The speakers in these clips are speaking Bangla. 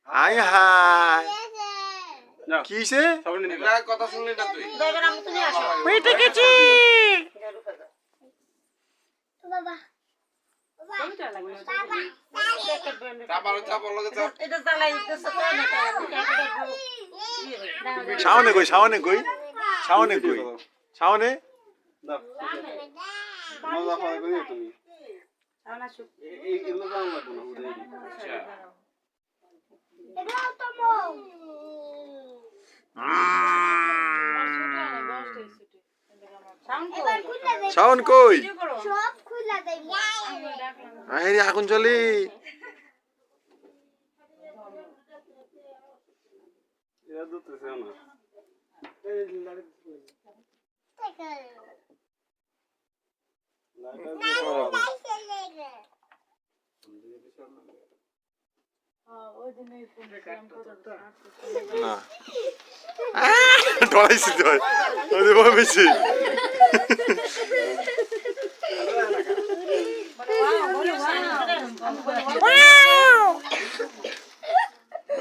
আই হাই কিসে কথা শুনলি না তুই পেটে গেছি বাবা শাওনে কই শাওনে কই শাওনে কই শাওনে মজা পাওয়া কই তুমি এইগুলো জানা লাগবে না উদয় এগুলো তো মো শাওন কই সব খুলে দেই আরে আগুন জ্বলে এরা দুতেছে না না ডরাইছি তো ওরে ভাবেছি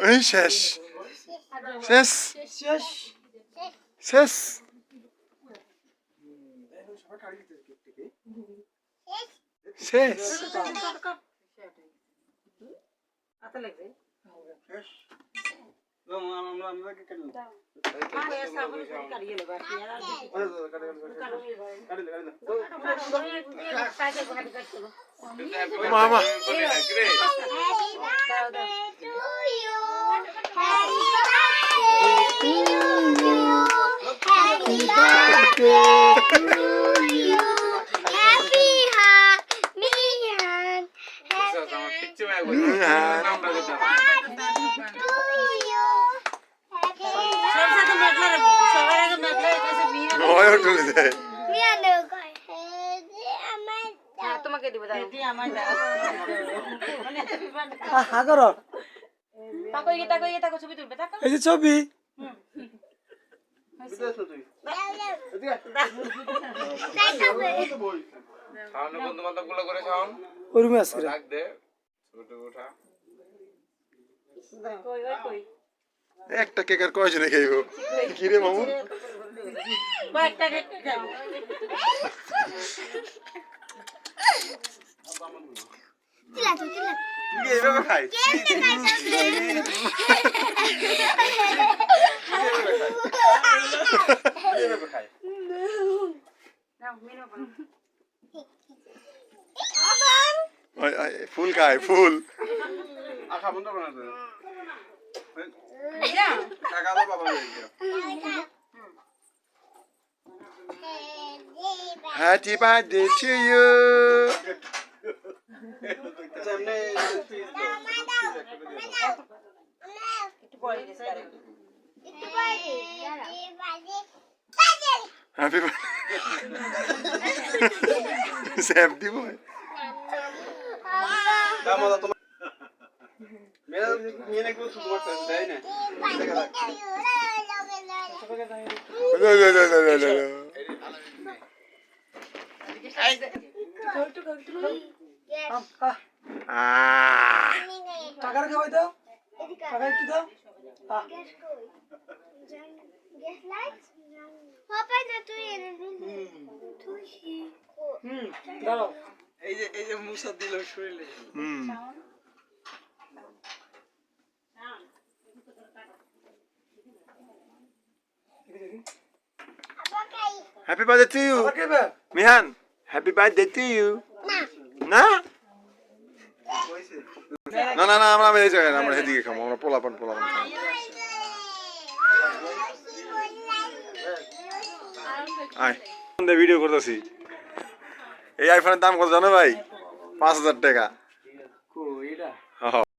এই শেষ শেষ শেষ শেষ আমরা কি করি মামা তোমাকে দিব তাকো ছবি তুলবে তাকো এই যে ছবি বন্ধু বান্ধব গুলো করে খাওয়ান ওই রুমে আছে ডাক দে ছোট উঠা কই কই একটা কেক আর কয়জনে খাইব কি রে মামু কয়েকটা কেক খাও এইভাবে খাই ফুল খায় ফুল আখা বন্ধ করে দে টাকা দাও বাবা Happy birthday to you. সামনে Happy birthday. Safety boy. দাম দাও তোমার মেরা নিয়ে নাকি শুধু করতে দেয় না No, no, no, no, no, no. Ah. টাকার খাওয়াই দাও টাকা একটু দাও গ্যাস লাইট পাপা না তুই এনে তুই দাও এই যে মুসা দিল শরীরে Happy birthday to you. Mihan, happy birthday to you. না না না না আমরা এই জায়গায় আমরা এদিকে খাবো আমরা পোলাপান খাবো আয় ভিডিও করতেছি এই আইফোনের দাম কত জানো ভাই 5,000 টাকা